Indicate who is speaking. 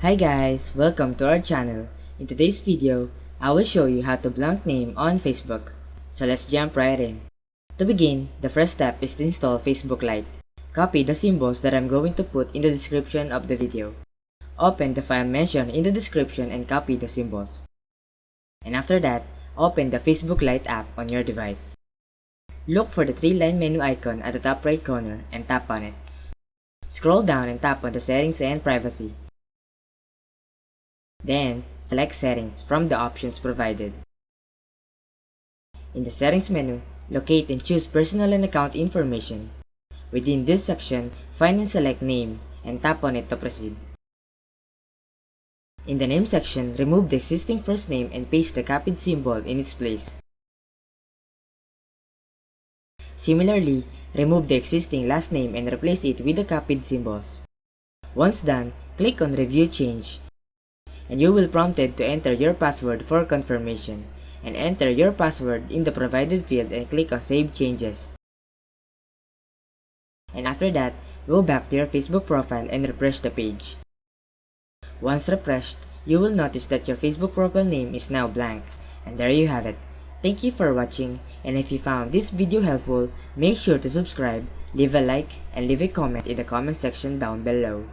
Speaker 1: Hi guys, welcome to our channel. In today's video, I will show you how to blank name on Facebook. So let's jump right in. To begin, the first step is to install Facebook Lite. Copy the symbols that I'm going to put in the description of the video. Open the file mentioned in the description and copy the symbols. And after that, open the Facebook Lite app on your device. Look for the three-line menu icon at the top right corner and tap on it. Scroll down and tap on the Settings and Privacy. Then, select Settings from the options provided. In the Settings menu, locate and choose Personal and Account Information. Within this section, find and select Name and tap on it to proceed. In the Name section, remove the existing first name and paste the copied symbol in its place. Similarly, remove the existing last name and replace it with the copied symbols. Once done, click on Review Change, and you will prompted to enter your password for confirmation, and enter your password in the provided field and click on Save Changes. And after that, go back to your Facebook profile and refresh the page. Once refreshed, you will notice that your Facebook profile name is now blank, and there you have it. Thank you for watching, and if you found this video helpful, make sure to subscribe, leave a like, and leave a comment in the comment section down below.